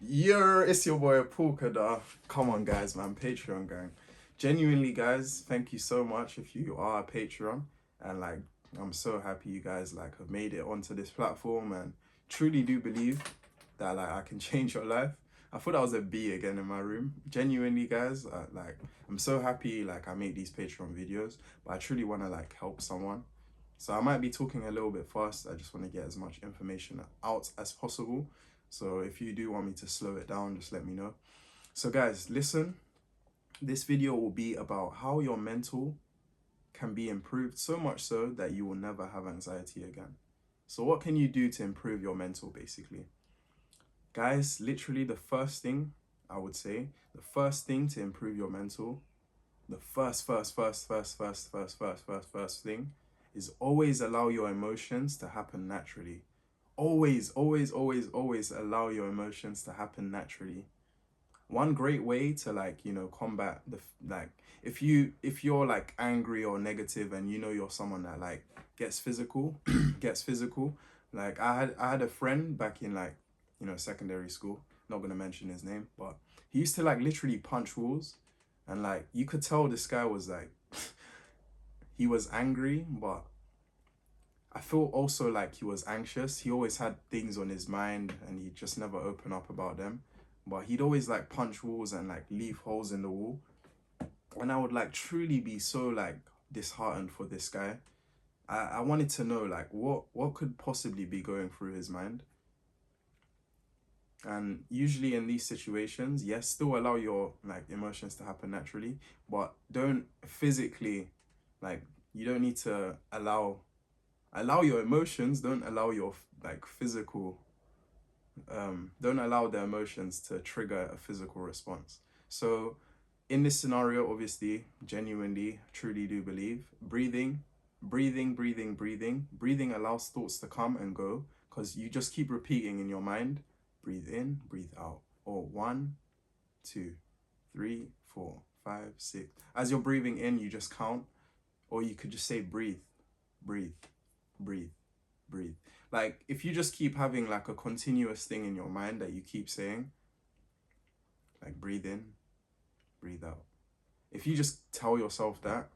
It's your boy Paul Khadar. Come on, guys, man. Patreon gang. Genuinely, guys, thank you so much if you are a Patreon. And like, I'm so happy you guys like have made it onto this platform and truly do believe that like I can change your life. I thought I was a bee again in my room. Genuinely, guys, I'm so happy like I make these Patreon videos, but I truly want to like help someone. So I might be talking a little bit fast. I just want to get as much information out as possible. So if you do want me to slow it down, just let me know. So guys, listen, this video will be about how your mental can be improved so much so that you will never have anxiety again. So what can you do to improve your mental basically? Guys, literally the first thing I would say, the first thing to improve your mental, the first thing is always allow your emotions to happen naturally. Always allow your emotions to happen naturally. One great way to like, combat like if you're like angry or negative and you're someone that like gets physical, gets physical. Like I had a friend back in like, secondary school, not gonna mention his name, but he used to like literally punch walls, and like you could tell this guy was like he was angry, but I feel also like he was anxious. He always had things on his mind and he just never opened up about them. But he'd always like punch walls and like leave holes in the wall. And I would like truly be so like disheartened for this guy. I wanted to know like what could possibly be going through his mind. And usually in these situations, yes, still allow your like emotions to happen naturally, but don't physically, like you don't need to allow your emotions, don't allow your like physical, don't allow the emotions to trigger a physical response. So in this scenario, obviously, genuinely, truly do believe breathing allows thoughts to come and go, because you just keep repeating in your mind, breathe in, breathe out, or 1, 2, 3, 4, 5, 6. As you're breathing in, you just count, or you could just say breathe, breathe, breathe, breathe. Like if you just keep having like a continuous thing in your mind that you keep saying, like breathe in, breathe out. If you just tell yourself that,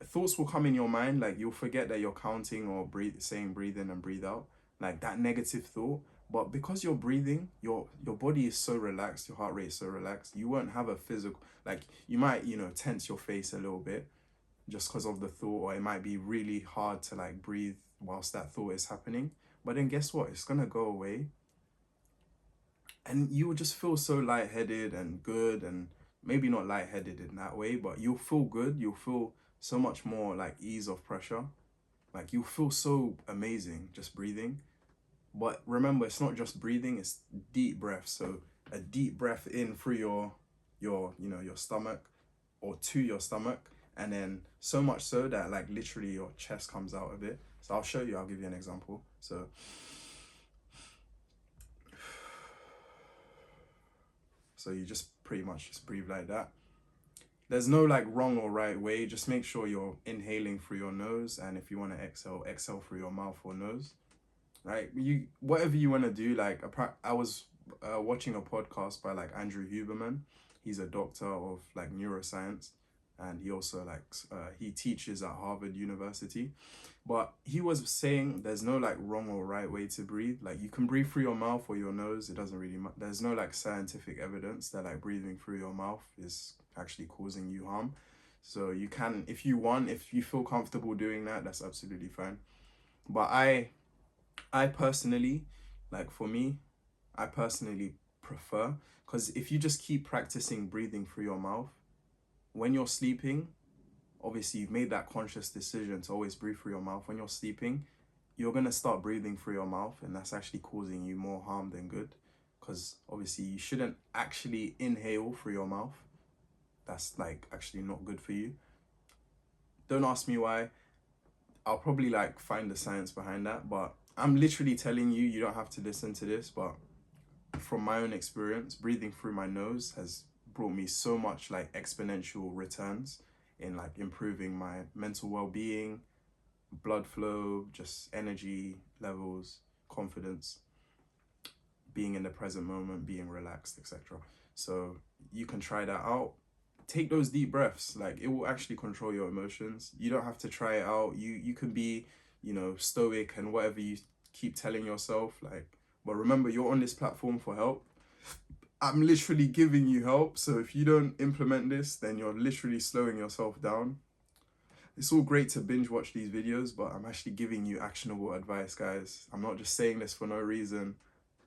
thoughts will come in your mind, like you'll forget that you're counting or saying breathe in and breathe out, like that negative thought. But because you're breathing, your body is so relaxed, your heart rate is so relaxed, you won't have a physical, like you might, tense your face a little bit just because of the thought, or it might be really hard to like breathe whilst that thought is happening. But then guess what? It's gonna go away. And you will just feel so lightheaded and good, and maybe not lightheaded in that way, but you'll feel good. You'll feel so much more like ease of pressure. Like you'll feel so amazing just breathing. But remember, it's not just breathing, it's deep breath. So a deep breath in through your stomach, or to your stomach, and then so much so that like literally your chest comes out of it. So I'll show you, I'll give you an example. So you just pretty much just breathe like that. There's no like wrong or right way. Just make sure you're inhaling through your nose, and if you want to exhale through your mouth or nose. Right, you whatever you want to do. Like I was watching a podcast by like Andrew Huberman. He's a doctor of like neuroscience, and he also like he teaches at Harvard University. But he was saying there's no like wrong or right way to breathe. Like you can breathe through your mouth or your nose. It doesn't really matter. There's no like scientific evidence that like breathing through your mouth is actually causing you harm. So you can, if you want, if you feel comfortable doing that, that's absolutely fine. But I personally, like for me, I personally prefer, because if you just keep practicing breathing through your mouth, when you're sleeping, obviously you've made that conscious decision to always breathe through your mouth. When you're sleeping, you're going to start breathing through your mouth, and that's actually causing you more harm than good, because obviously you shouldn't actually inhale through your mouth. That's like actually not good for you. Don't ask me why. I'll probably like find the science behind that, but I'm literally telling you, you don't have to listen to this, but from my own experience, breathing through my nose has brought me so much like exponential returns in like improving my mental well-being, blood flow, just energy levels, confidence. being in the present moment, being relaxed, etc. So you can try that out. Take those deep breaths. Like, it will actually control your emotions. You don't have to try it out. You can be, stoic and whatever you keep telling yourself. Like, but remember, you're on this platform for help. I'm literally giving you help. So if you don't implement this, then you're literally slowing yourself down. It's all great to binge watch these videos, but I'm actually giving you actionable advice, guys. I'm not just saying this for no reason.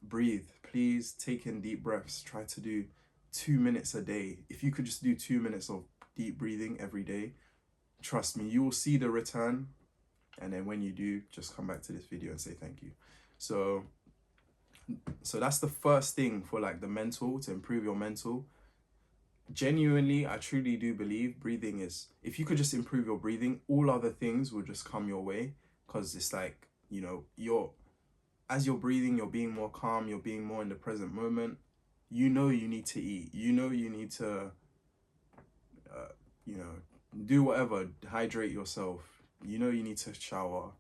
Breathe. Please take in deep breaths. Try to do 2 minutes a day. If you could just do 2 minutes of deep breathing every day, trust me, you will see the return. And then when you do, just come back to this video and say thank you. So that's the first thing for like the mental, to improve your mental. Genuinely, I truly do believe breathing is, if you could just improve your breathing, all other things will just come your way. Because it's like, as you're breathing, you're being more calm, you're being more in the present moment. You need to eat, you need to do whatever, hydrate yourself, you need to shower.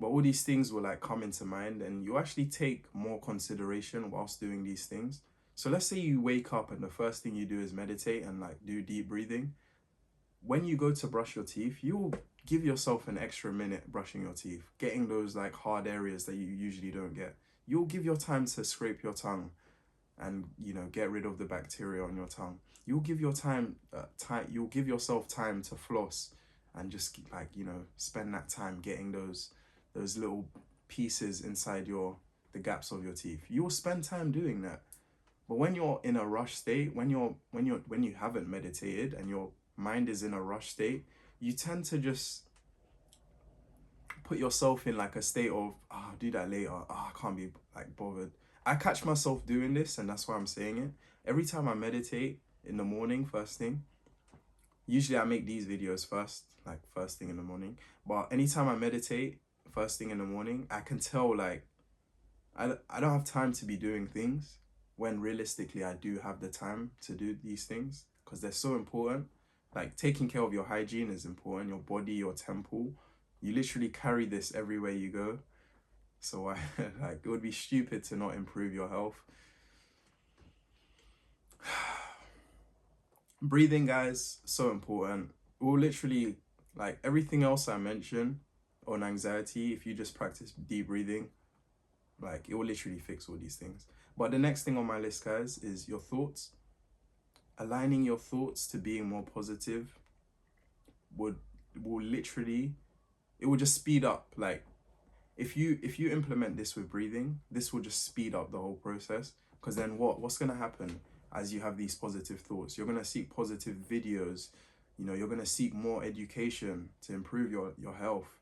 But all these things will like come into mind, and you actually take more consideration whilst doing these things. So let's say you wake up and the first thing you do is meditate and like do deep breathing. When you go to brush your teeth, you'll give yourself an extra minute brushing your teeth, getting those like hard areas that you usually don't get. You'll give your time to scrape your tongue and get rid of the bacteria on your tongue. You'll give your you'll give yourself time to floss and just like spend that time getting those little pieces inside the gaps of your teeth. You'll spend time doing that. But when you're in a rush state, when you haven't meditated and your mind is in a rush state, you tend to just put yourself in like a state of, I'll do that later. I can't be like bothered. I catch myself doing this, and that's why I'm saying it. Every time I meditate in the morning, first thing, usually I make these videos first thing in the morning. But anytime I meditate first thing in the morning, I can tell like I don't have time to be doing things, when realistically I do have the time to do these things, because they're so important. Like, taking care of your hygiene is important, your body, your temple. You literally carry this everywhere you go. So like, it would be stupid to not improve your health. Breathing, guys, so important. It will literally, like everything else I mentioned on anxiety, if you just practice deep breathing, like it will literally fix all these things. But the next thing on my list, guys, is your thoughts. Aligning your thoughts to being more positive will literally, it will just speed up. Like, if you implement this with breathing, this will just speed up the whole process. Because then what's gonna happen as you have these positive thoughts? You're gonna seek positive videos. You're gonna seek more education to improve your health.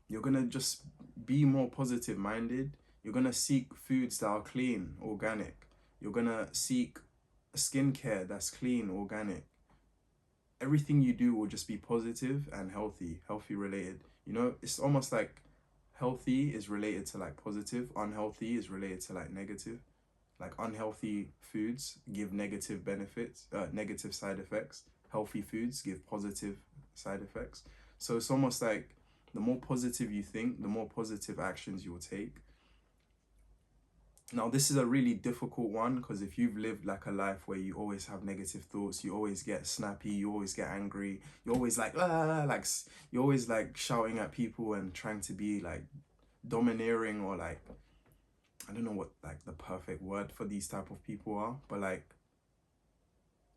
You're gonna just be more positive minded. You're gonna seek foods that are clean, organic. You're gonna seek skincare that's clean, organic. Everything you do will just be positive and healthy related. It's almost like healthy is related to like positive, unhealthy is related to like negative. Like, unhealthy foods give negative benefits, negative side effects. Healthy foods give positive side effects. So it's almost like the more positive you think, the more positive actions you will take. Now, this is a really difficult one, because if you've lived like a life where you always have negative thoughts, you always get snappy, you always get angry, you're always like you're always like shouting at people and trying to be like domineering, or like, I don't know what like the perfect word for these type of people are, but like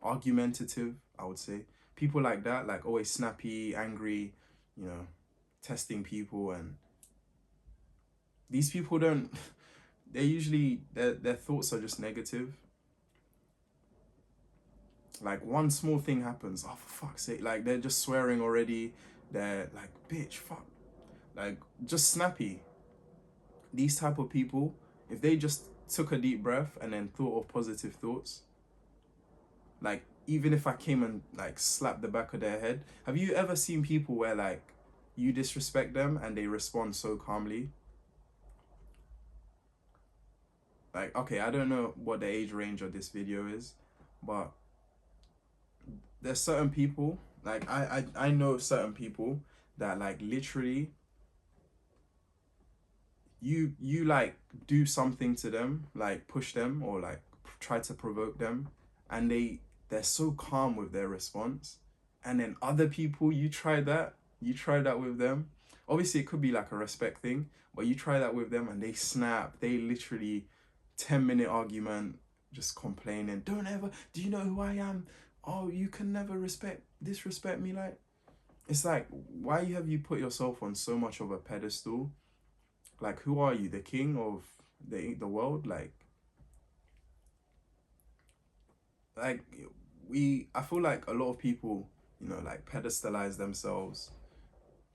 argumentative, I would say. People like that, like always snappy, angry, testing people, and these people don't they're usually, their thoughts are just negative. Like, one small thing happens, oh, for fuck's sake, like they're just swearing already. They're like, bitch, fuck, like just snappy. These type of people, if they just took a deep breath and then thought of positive thoughts, like, even if I came and like slapped the back of their head, have you ever seen people where like you disrespect them and they respond so calmly? Like, okay, I don't know what the age range of this video is, but there's certain people, like I know certain people that like literally, you like do something to them, like push them or like try to provoke them, and they're so calm with their response. And then other people, you try that with them. Obviously it could be like a respect thing, but you try that with them and they snap. They literally 10-minute argument, just complaining, don't ever, do you know who I am? Oh, you can never disrespect me. Like, it's like, why have you put yourself on so much of a pedestal? Like, who are you, the king of the world? Like I feel like a lot of people, like pedestalize themselves,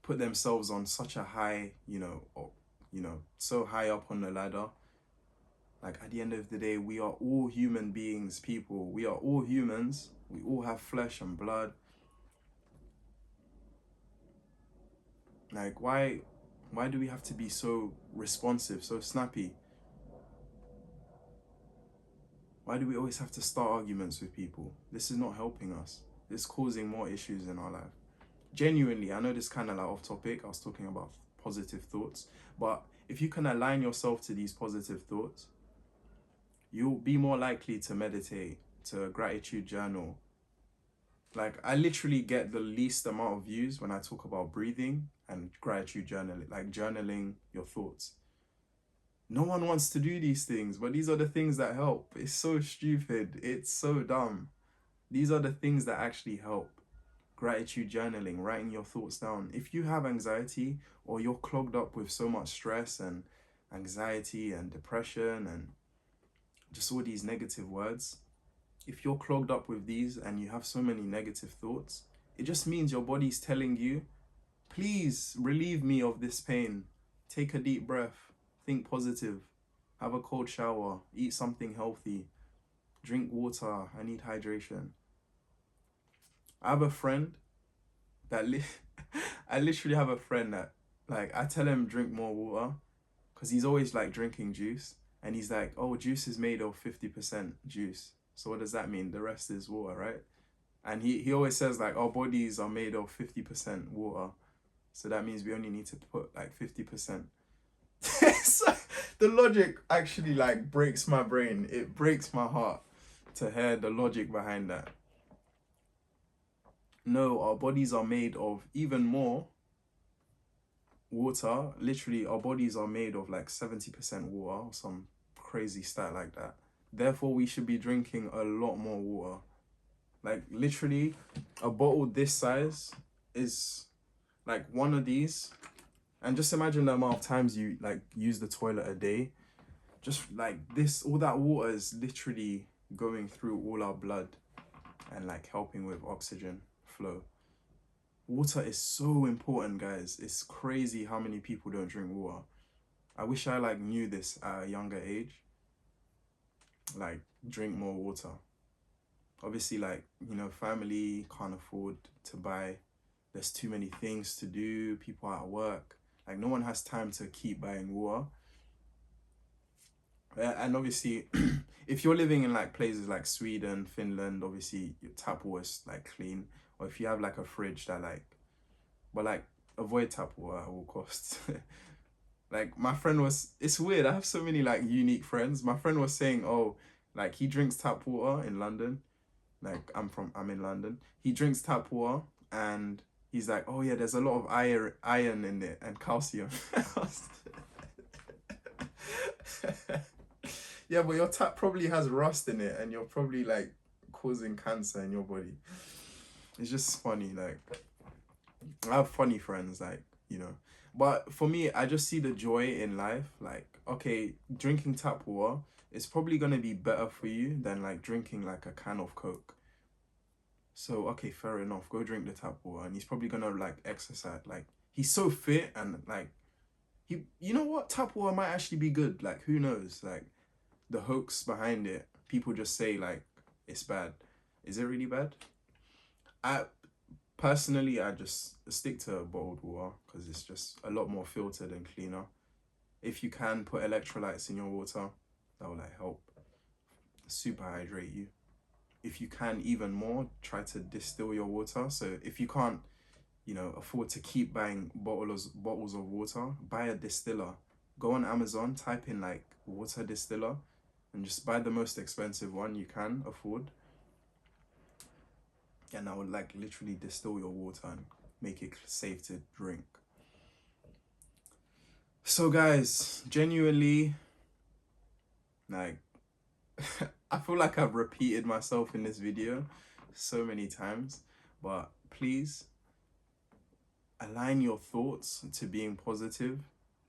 put themselves on such a high, or, so high up on the ladder. Like, at the end of the day, we are all human beings, people. We are all humans. We all have flesh and blood. Like, why do we have to be so responsive, so snappy? Why do we always have to start arguments with people? This is not helping us. It's causing more issues in our life. Genuinely, I know this kind of like off topic. I was talking about positive thoughts, but if you can align yourself to these positive thoughts, you'll be more likely to meditate, to gratitude journal. Like, I literally get the least amount of views when I talk about breathing and gratitude journaling, like journaling your thoughts. No one wants to do these things, but these are the things that help. It's so stupid. It's so dumb. These are the things that actually help. Gratitude journaling, writing your thoughts down. If you have anxiety or you're clogged up with so much stress and anxiety and depression and just all these negative words, if you're clogged up with these and you have so many negative thoughts, it just means your body's telling you, please relieve me of this pain. Take a deep breath, think positive, have a cold shower, eat something healthy, drink water. I need hydration. I have a friend that I literally have a friend that, like, I tell him drink more water because he's always like drinking juice, and he's like, oh, juice is made of 50% juice. So what does that mean? The rest is water, right? And he always says like our bodies are made of 50% water. So that means we only need to put like 50%. So the logic actually like breaks my brain. It breaks my heart to hear the logic behind that. No, our bodies are made of even more water. Literally, our bodies are made of like 70% water, or some crazy stat like that. Therefore, we should be drinking a lot more water. Like, literally, a bottle this size is like one of these. And just imagine the amount of times you like use the toilet a day. Just like this, all that water is literally going through all our blood and like helping with oxygen flow. Water is so important, guys. It's crazy how many people don't drink water. I wish I like knew this at a younger age. Like, drink more water. Obviously, like, family can't afford to buy. There's too many things to do. People are at work. Like, no one has time to keep buying water. And obviously, if you're living in like places like Sweden, Finland, obviously your tap water is like clean. Or if you have like a fridge that like, but like avoid tap water at all costs. Like, my friend was, it's weird. I have so many like unique friends. My friend was saying, oh, like he drinks tap water in London. Like, I'm in London. He drinks tap water and he's like, oh yeah, there's a lot of iron in it and calcium. Yeah, but your tap probably has rust in it and you're probably like causing cancer in your body. It's just funny. Like, I have funny friends, like, but for me, I just see the joy in life. Like, okay, drinking tap water is probably gonna be better for you than like drinking like a can of Coke. So okay, fair enough, go drink the tap water. And he's probably gonna like exercise. Like, he's so fit and like you know what, tap water might actually be good. Like, who knows? Like, the hoax behind it, people just say like it's bad. Is it really bad? I personally, I just stick to bottled water because it's just a lot more filtered and cleaner. If you can put electrolytes in your water, that will like help super hydrate you. If you can even more, try to distill your water. So if you can't, afford to keep buying bottles of water, buy a distiller. Go on Amazon, type in like water distiller, and just buy the most expensive one you can afford. And that would like literally distill your water and make it safe to drink. So guys, genuinely, like, I feel like I've repeated myself in this video so many times, but please align your thoughts to being positive.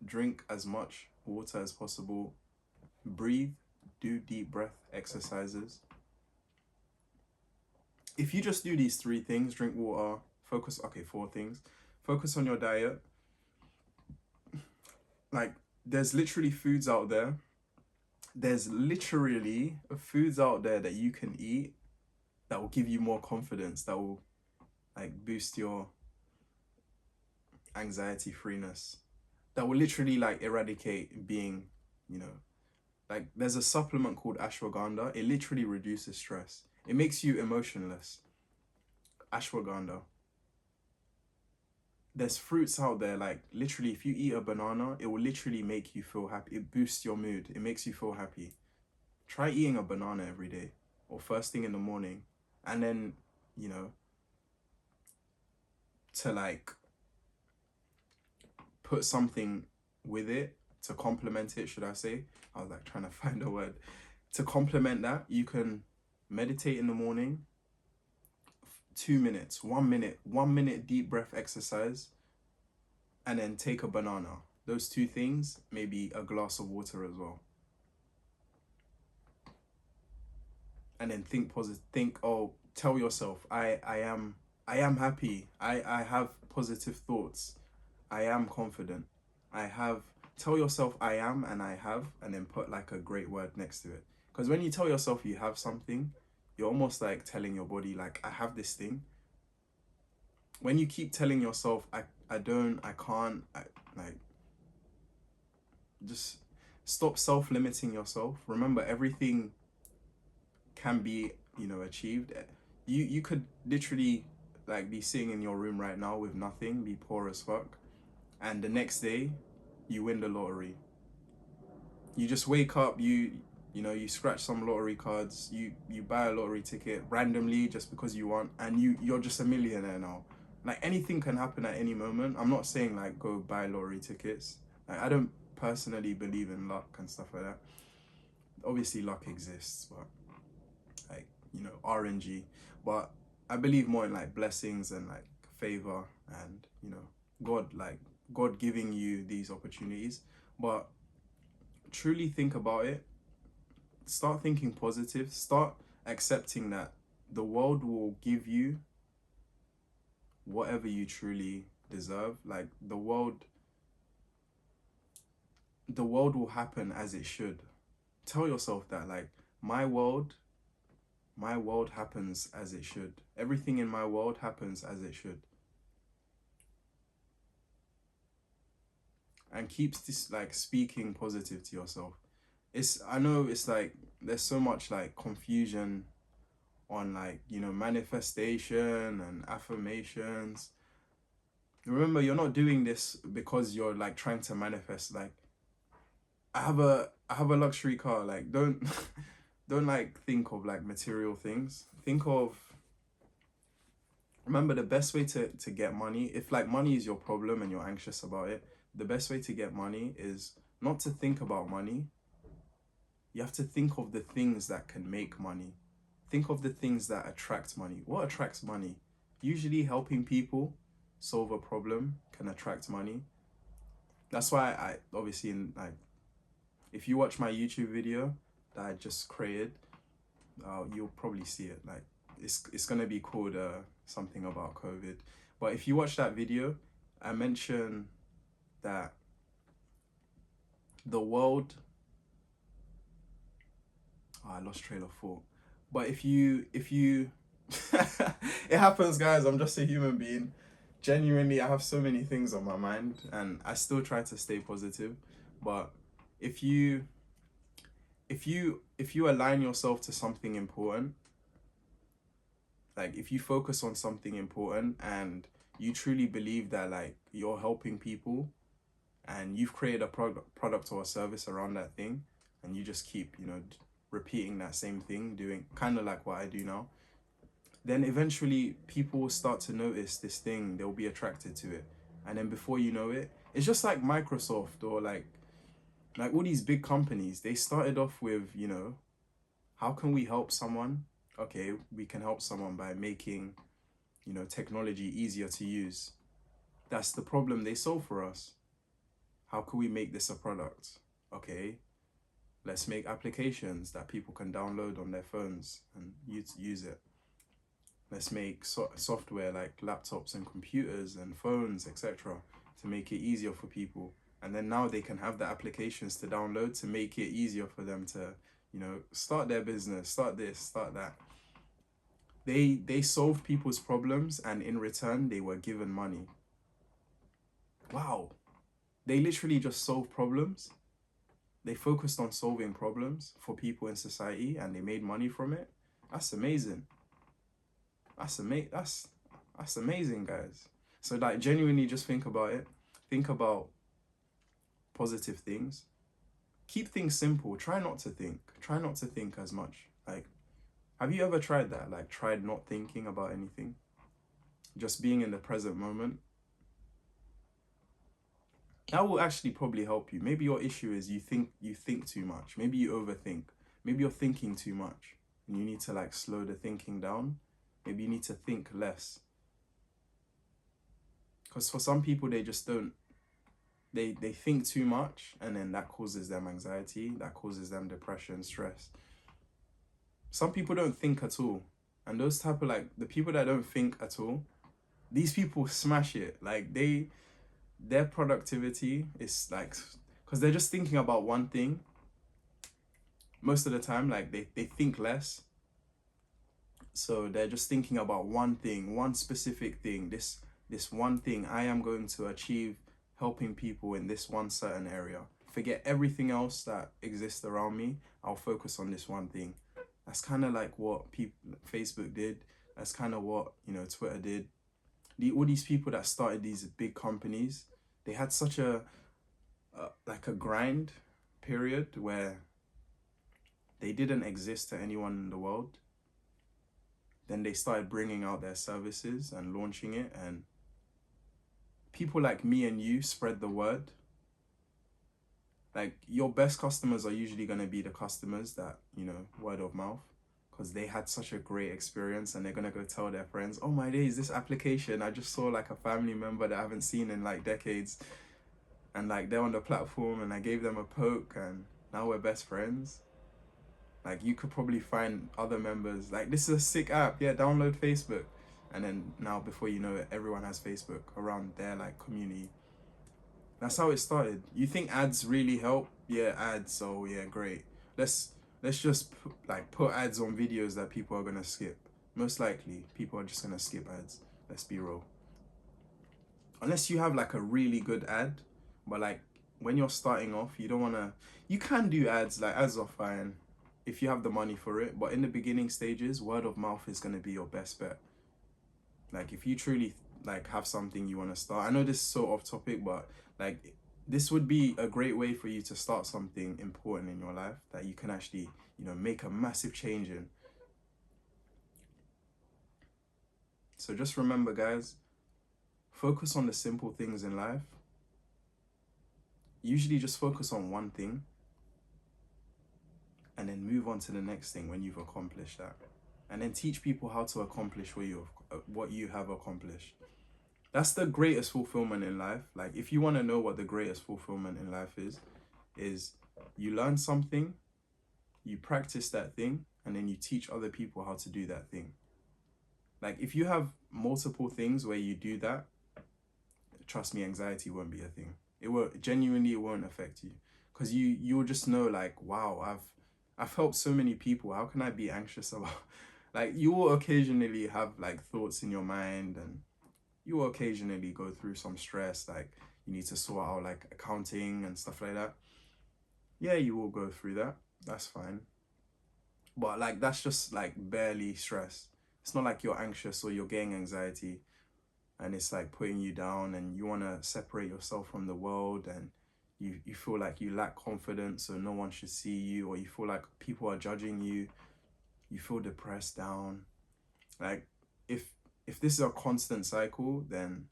Drink as much water as possible. Breathe. Do deep breath exercises. If you just do these 3 things, drink water, focus, okay, 4 things. Focus on your diet. Like, there's literally foods out there. There's literally foods out there that you can eat that will give you more confidence, that will like boost your anxiety freeness, that will literally like eradicate being, you know, like there's a supplement called ashwagandha. It literally reduces stress. It makes you emotionless. Ashwagandha. There's fruits out there, like literally if you eat a banana, it will literally make you feel happy. It boosts your mood. It makes you feel happy. Try eating a banana every day or first thing in the morning, and then, you know, to like put something with it to complement it, should I say. I was like trying to find a word. To complement that, you can meditate in the morning, 2 minutes, 1 minute, 1 minute deep breath exercise, and then take a banana. Those 2 things, maybe a glass of water as well. And then think positive, oh, tell yourself, I am happy. I have positive thoughts. I am confident. Tell yourself I am and I have, and then put like a great word next to it. Because when you tell yourself you have something, you're almost like telling your body like, I have this thing. When you keep telling yourself, I don't, I can't, like, just stop self-limiting yourself. Remember, everything can be, you know, achieved. You could literally like be sitting in your room right now with nothing, be poor as fuck, and the next day you win the lottery. You just wake up, you know, you scratch some lottery cards, you buy a lottery ticket randomly just because you want, and you're just a millionaire now. Like, anything can happen at any moment. I'm not saying like go buy lottery tickets. Like, I don't personally believe in luck and stuff like that. Obviously luck exists, but like, you know, RNG. But I believe more in like blessings and like favor and, you know, God giving you these opportunities. But truly think about it. Start thinking positive. Start accepting that the world will give you whatever you truly deserve. Like, the world will happen as it should. Tell yourself that, like, my world happens as it should. Everything in my world happens as it should. And keeps this like speaking positive to yourself. I know it's like there's so much like confusion on like, you know, manifestation and affirmations. Remember, you're not doing this because you're like trying to manifest. Like, I have a luxury car. Like, don't don't like think of like material things. Think of, remember, the best way to get money, if like money is your problem and you're anxious about it, the best way to get money is not to think about money. You have to think of the things that can make money. Think of the things that attract money. What attracts money? Usually helping people solve a problem can attract money. That's why I obviously, like, if you watch my YouTube video that I just created, you'll probably see it. Like, it's gonna be called something about COVID. But if you watch that video, I mention that the world, I lost trail of thought. But if you it happens, guys. I'm just a human being. Genuinely, I have so many things on my mind and I still try to stay positive. But if you align yourself to something important, like if you focus on something important and you truly believe that like you're helping people and you've created a product or a service around that thing, and you just keep, you know, repeating that same thing, doing kind of like what I do now, then eventually people will start to notice this thing, they'll be attracted to it. And then before you know it, it's just like Microsoft or like all these big companies. They started off with, you know, how can we help someone? Okay, we can help someone by making, you know, technology easier to use. That's the problem they solve for us. How can we make this a product? Okay, let's make applications that people can download on their phones and use it. Let's make software like laptops and computers and phones, etc., to make it easier for people. And then now they can have the applications to download to make it easier for them to, you know, start their business, start this, start that. They solved people's problems, and in return they were given money. Wow. They literally just solved problems. They focused on solving problems for people in society, and they made money from it. That's amazing. That's amazing, guys. So like, genuinely just think about it. Think about positive things. Keep things simple. Try not to think. Try not to think as much. Like, have you ever tried that? Like, tried not thinking about anything? Just being in the present moment? That will actually probably help you. Maybe your issue is you think too much. Maybe you overthink. Maybe you're thinking too much and you need to like slow the thinking down. Maybe you need to think less. Because for some people, they just don't, they think too much, and then that causes them anxiety, that causes them depression, stress. Some people don't think at all. And those type of like, the people that don't think at all, these people smash it. Like their productivity is like, because they're just thinking about one thing most of the time. Like they think less. So they're just thinking about one thing, one specific thing, this one thing I am going to achieve, helping people in this one certain area. Forget everything else that exists around me. I'll focus on this one thing. That's kind of like what Facebook did. That's kind of what, you know, Twitter did. All these people that started these big companies, they had such a grind period where they didn't exist to anyone in the world. Then they started bringing out their services and launching it, and people like me and you spread the word. Like, your best customers are usually going to be the customers that, you know, word of mouth, because they had such a great experience, and they're going to go tell their friends, oh my days, this application, I just saw like a family member that I haven't seen in like decades, and like they're on the platform and I gave them a poke and now we're best friends. Like, you could probably find other members, like, this is a sick app, yeah, download Facebook. And then now, before you know it, everyone has Facebook around their like community. That's how it started. You think ads really help? Yeah, ads. Oh yeah, great. Let's just put ads on videos that people are gonna skip. Most likely, people are just gonna skip ads. Let's be real. Unless you have like a really good ad, but like when you're starting off, you don't wanna. You can do ads. Like, ads are fine if you have the money for it. But in the beginning stages, word of mouth is gonna be your best bet. Like, if you truly like have something you want to start, I know this is so off topic, but like, this would be a great way for you to start something important in your life that you can actually, you know, make a massive change in. So just remember, guys, focus on the simple things in life. Usually just focus on one thing and then move on to the next thing when you've accomplished that. And then teach people how to accomplish what you have accomplished. That's the greatest fulfillment in life. Like, if you want to know what the greatest fulfillment in life is you learn something, you practice that thing, and then you teach other people how to do that thing. Like, if you have multiple things where you do that, trust me, anxiety won't be a thing. It won't affect you, because you'll just know, like, wow, I've helped so many people. How can I be anxious about? Like, you will occasionally have like thoughts in your mind, and you will occasionally go through some stress, like you need to sort out like accounting and stuff like that. Yeah, you will go through that. That's fine. But like, that's just like barely stress. It's not like you're anxious or you're getting anxiety and it's like putting you down and you want to separate yourself from the world and you feel like you lack confidence, so no one should see you, or you feel like people are judging you, you feel depressed, down. Like, if this is a constant cycle, then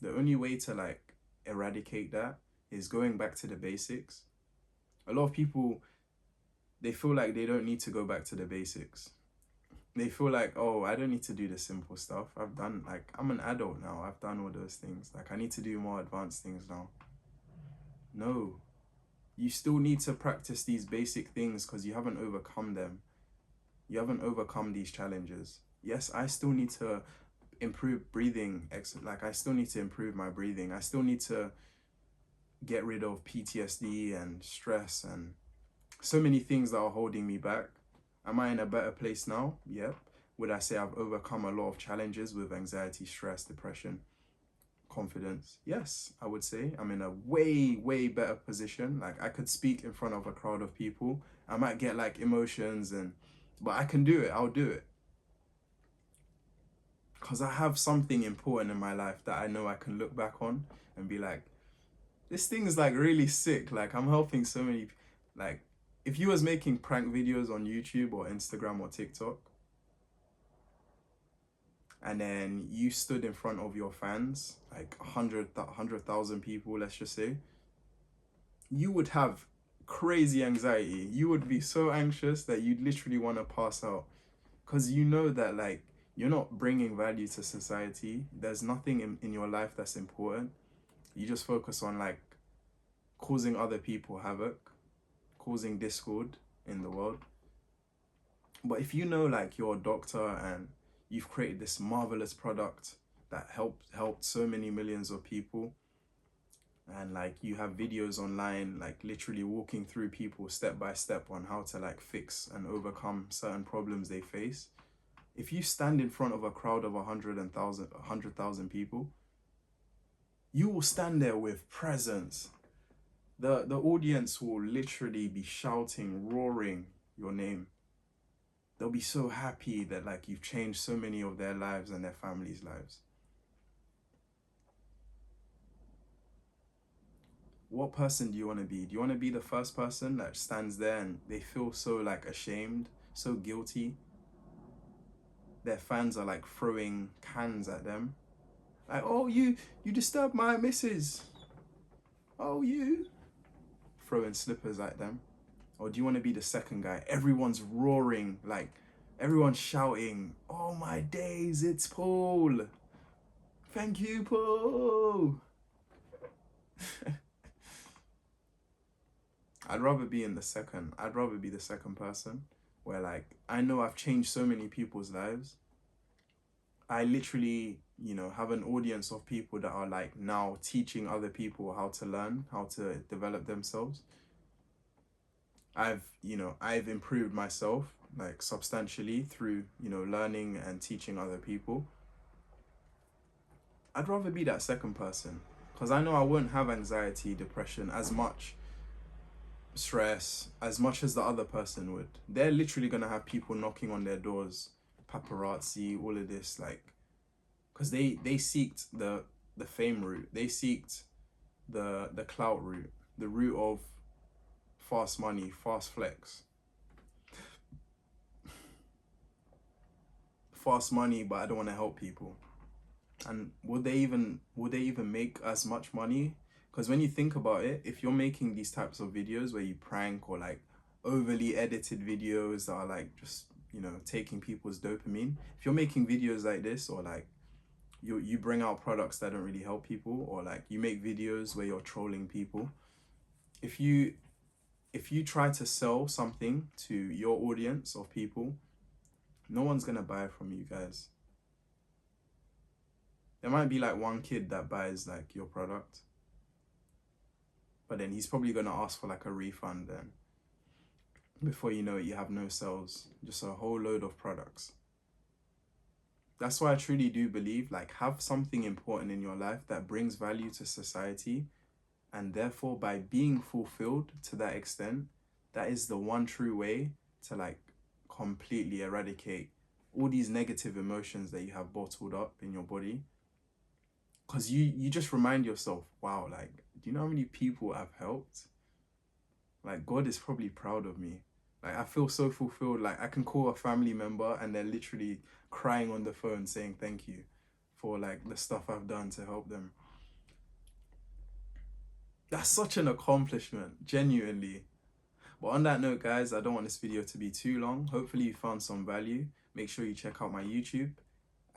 the only way to like eradicate that is going back to the basics. A lot of people, they feel like they don't need to go back to the basics. They feel like, oh, I don't need to do the simple stuff. I've done, like, I'm an adult now. I've done all those things. Like, I need to do more advanced things now. No, you still need to practice these basic things because you haven't overcome them. You haven't overcome these challenges. Yes, I still need to improve breathing. Like, I still need to improve my breathing. I still need to get rid of PTSD and stress and so many things that are holding me back. Am I in a better place now? Yep. Would I say I've overcome a lot of challenges with anxiety, stress, depression, confidence? Yes, I would say I'm in a way, way better position. Like, I could speak in front of a crowd of people. I might get like emotions but I can do it. I'll do it. Because I have something important in my life that I know I can look back on and be like, this thing is like really sick. Like, I'm helping so many, like, if you was making prank videos on YouTube or Instagram or TikTok, and then you stood in front of your fans, like 100,000 people, let's just say, you would have crazy anxiety. You would be so anxious that you'd literally want to pass out. Because you know that, like, you're not bringing value to society. There's nothing in your life that's important. You just focus on, like, causing other people havoc, causing discord in the world. But if you know, like, you're a doctor and you've created this marvelous product that helped so many millions of people, and like you have videos online, like literally walking through people step by step on how to like fix and overcome certain problems they face. If you stand in front of a crowd of 100,000 people, you will stand there with presence. The audience will literally be shouting, roaring your name. They'll be so happy that like you've changed so many of their lives and their families' lives. What person do you want to be? Do you want to be the first person that stands there and they feel so like ashamed, so guilty? Their fans are like throwing cans at them. Like, oh, you disturbed my missus. Oh, you. Throwing slippers at them. Or do you want to be the second guy? Everyone's roaring, like everyone's shouting, oh my days, it's Paul. Thank you, Paul. I'd rather be in the second. I'd rather be the second person where like, I know I've changed so many people's lives. I literally, have an audience of people that are like now teaching other people how to learn, how to develop themselves. I've improved myself like substantially through, learning and teaching other people. I'd rather be that second person because I know I won't have anxiety, depression, as much stress, as much as the other person would. They're literally going to have people knocking on their doors, paparazzi, all of this, like, because they seeked the fame route. They seeked the clout route, the route of fast money, fast flex. Fast money, but I don't want to help people. And would they even make as much money? Because when you think about it, if you're making these types of videos where you prank or like overly edited videos that are like just, taking people's dopamine, if you're making videos like this, or like you bring out products that don't really help people, or like you make videos where you're trolling people, if you try to sell something to your audience of people, no one's gonna buy from you guys. There might be like one kid that buys like your product, but then he's probably gonna ask for like a refund, then before you know it, you have no sales, just a whole load of products. That's why I truly do believe, like, have something important in your life that brings value to society, and therefore by being fulfilled to that extent, that is the one true way to like completely eradicate all these negative emotions that you have bottled up in your body. Because you just remind yourself, wow, like do you know how many people I've helped? Like, God is probably proud of me. Like, I feel so fulfilled. Like, I can call a family member and they're literally crying on the phone saying thank you for like the stuff I've done to help them. That's such an accomplishment, genuinely. But on that note, guys, I don't want this video to be too long. Hopefully you found some value. Make sure you check out my YouTube.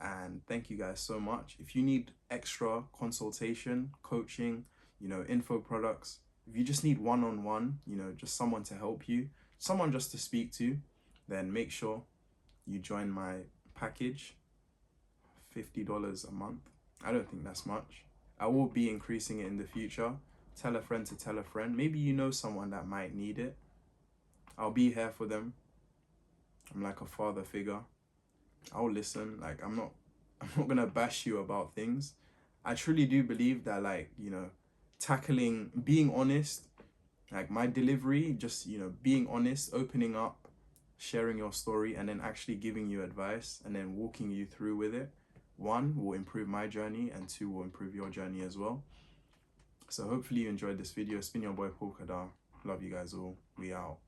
And thank you guys so much. If you need extra consultation, coaching, you know, info products, if you just need one-on-one, you know, just someone to help you, someone just to speak to, then make sure you join my package. $50 a month. I don't think that's much. I will be increasing it in the future. Tell a friend to tell a friend. Maybe you know someone that might need it. I'll be here for them. I'm like a father figure. I'll listen. Like, I'm not gonna bash you about things. I truly do believe that, like, you know, being honest, like my delivery, just, you know, being honest, opening up, sharing your story, and then actually giving you advice and then walking you through with it. One, will improve my journey, and two, will improve your journey as well. So hopefully you enjoyed this video. It's been your boy Paul Khadar. Love you guys all. We out.